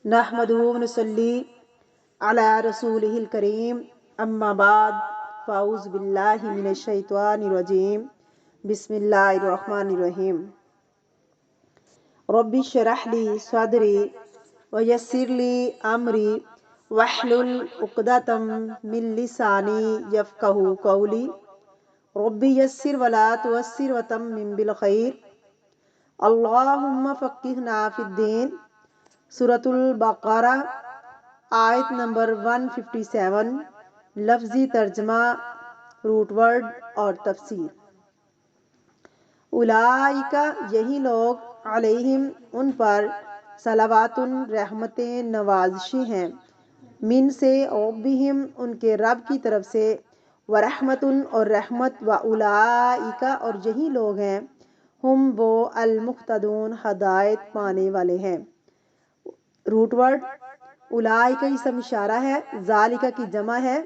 نحمدہ ونصلی علی رسولہ الکریم اما بعد فاعوذ باللہ من الشیطان الرجیم بسم اللہ الرحمن الرحیم رب اشرح لی صدری ویسر لی امری واحلل عقدۃ من لسانی یفقہوا قولی رب یسر ولا تعسر وتمم بالخیر اللہم فقہنا فی الدین۔ سورۃ البقرہ آیت نمبر 157، لفظی ترجمہ، روٹ ورڈ اور تفسیر۔ اولئک یہی لوگ، علیہم ان پر، صلوات رحمتیں نوازشیں ہیں، من سے ربہم ان کے رب کی طرف سے، ورحمت اور رحمت، واولئک اور یہی لوگ ہیں، ہم وہ المہتدون ہدایت پانے والے ہیں۔ روٹ ورڈ اولئک اسم اشارہ ہے، ذالک کی جمع ہے،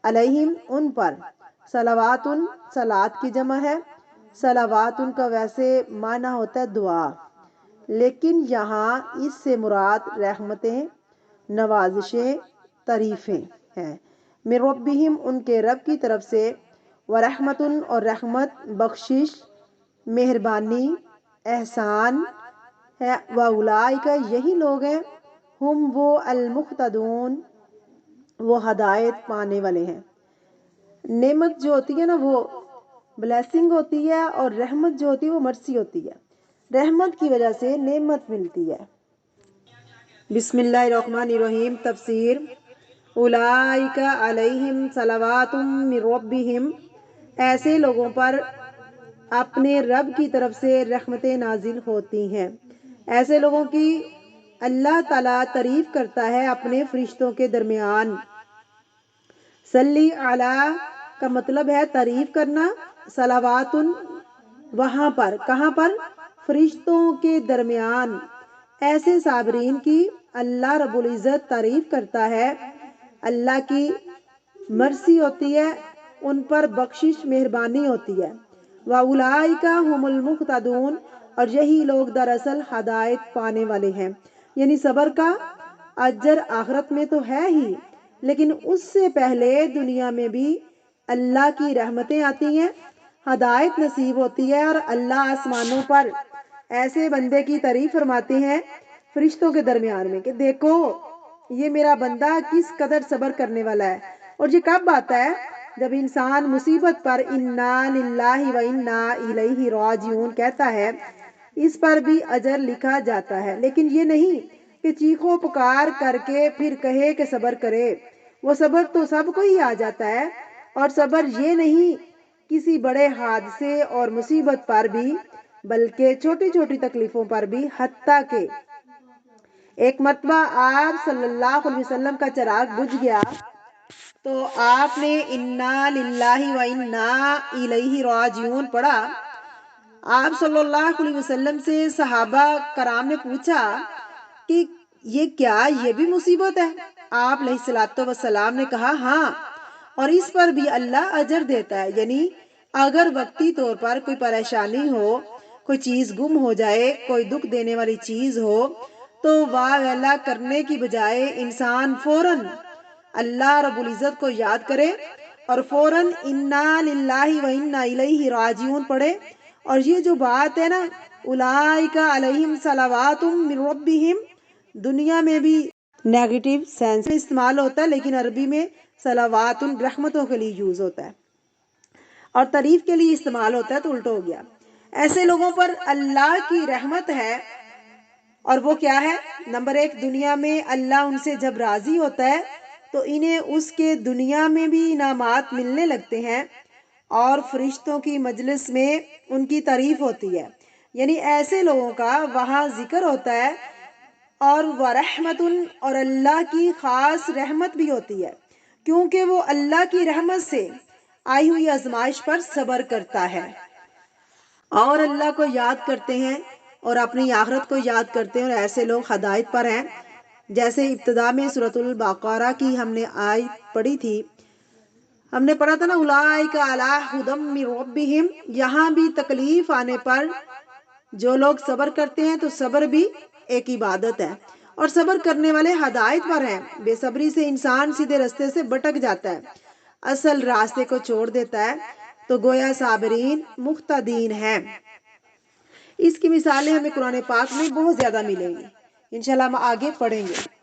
علیہم ان پر، صلوات صلات کی جمع ہے۔ صلوات کا ویسے معنی ہوتا ہے دعا، لیکن یہاں اس سے مراد رحمتیں، نوازشیں، تعریفیں ہیں۔ من ربہم ان کے رب کی طرف سے، ورحمت اور رحمت، بخشش، مہربانی، احسان ہے، واولئک یہی لوگ ہیں، ہم وہ المہتدون وہ ہدایت پانے والے ہیں۔ نعمت جو ہوتی ہے نا وہ بلیسنگ ہوتی ہے، اور رحمت جو ہوتی ہے وہ مرسی ہوتی ہے۔ رحمت کی وجہ سے نعمت ملتی ہے۔ بسم اللہ الرحمن الرحیم۔ تفسیر۔ اولئک علیہم صلوات من ربہم، ایسے لوگوں پر اپنے رب کی طرف سے رحمتیں نازل ہوتی ہیں۔ ایسے لوگوں کی اللہ تعالیٰ تعریف کرتا ہے اپنے فرشتوں کے درمیان۔ صلی علی کا مطلب ہے تعریف کرنا، صلوات وہاں پر، کہاں پر؟ فرشتوں کے درمیان۔ ایسے صابرین کی اللہ رب العزت تعریف کرتا ہے، اللہ کی مرسی ہوتی ہے، ان پر بخشش، مہربانی ہوتی ہے۔ واولئک هم المہتدون اور یہی لوگ دراصل ہدایت پانے والے ہیں۔ یعنی صبر کا اجر آخرت میں تو ہے ہی، لیکن اس سے پہلے دنیا میں بھی اللہ کی رحمتیں آتی ہیں، ہدایت نصیب ہوتی ہے، اور اللہ آسمانوں پر ایسے بندے کی تعریف فرماتے ہیں فرشتوں کے درمیان میں کہ دیکھو یہ میرا بندہ کس قدر صبر کرنے والا ہے۔ اور یہ کب آتا ہے؟ جب انسان مصیبت پر انا للہ و انا الیہ راجعون کہتا ہے، اس پر بھی اجر لکھا جاتا ہے۔ لیکن یہ نہیں کہ چیخو پکار کر کے پھر کہے کہ صبر کرے، وہ صبر تو سب کو ہی آ جاتا ہے۔ اور صبر یہ نہیں کسی بڑے حادثے اور مصیبت پر بھی، بلکہ چھوٹی چھوٹی تکلیفوں پر بھی، حتیٰ کہ ایک مرتبہ آپ صلی اللہ علیہ وسلم کا چراغ بجھ گیا تو آپ نے انا للہ و انا الیہ راجعون پڑھا۔ آپ صلی اللہ علیہ وسلم سے صحابہ کرام نے پوچھا کہ یہ کیا یہ بھی مصیبت ہے؟ آپ علیہ الصلوۃ والسلام نے کہا ہاں، اور اس پر بھی اللہ اجر دیتا ہے۔ یعنی اگر وقتی طور پر کوئی پریشانی ہو، کوئی چیز گم ہو جائے، کوئی دکھ دینے والی چیز ہو، تو واہ ویلا کرنے کی بجائے انسان فوراً اللہ رب العزت کو یاد کرے اور فوراً انا للہ و انا الیہ راجعون پڑھے۔ اور یہ جو بات ہے نا اولئک علیہم صلوات من ربہم، دنیا میں بھی نیگیٹو سینس میں استعمال ہوتا ہے، لیکن عربی میں صلوات رحمتوں کے لیے یوز ہوتا ہے اور تعریف کے لیے استعمال ہوتا ہے، تو الٹا ہو گیا۔ ایسے لوگوں پر اللہ کی رحمت ہے، اور وہ کیا ہے؟ نمبر ایک، دنیا میں اللہ ان سے جب راضی ہوتا ہے تو انہیں اس کے دنیا میں بھی انعامات ملنے لگتے ہیں، اور فرشتوں کی مجلس میں ان کی تعریف ہوتی ہے۔ یعنی ایسے لوگوں کا وہاں ذکر ہوتا ہے، اور ورحمت اور اللہ کی خاص رحمت بھی ہوتی ہے، کیونکہ وہ اللہ کی رحمت سے آئی ہوئی آزمائش پر صبر کرتا ہے اور اللہ کو یاد کرتے ہیں اور اپنی آخرت کو یاد کرتے ہیں، اور ایسے لوگ ہدایت پر ہیں۔ جیسے ابتدا میں سورۃ البقرہ کی ہم نے آیت پڑھی تھی، ہم نے پڑھا تھا نا اولئک علی ھدی من ربہم، یہاں بھی تکلیف آنے پر جو لوگ صبر کرتے ہیں تو صبر بھی ایک عبادت ہے، اور صبر کرنے والے ہدایت پر ہیں۔ بے صبری سے انسان سیدھے راستے سے بھٹک جاتا ہے، اصل راستے کو چھوڑ دیتا ہے، تو گویا صابرین مقتدین ہیں۔ اس کی مثالیں ہمیں قرآن پاک میں بہت زیادہ ملیں گی، انشاءاللہ ہم آگے پڑھیں گے۔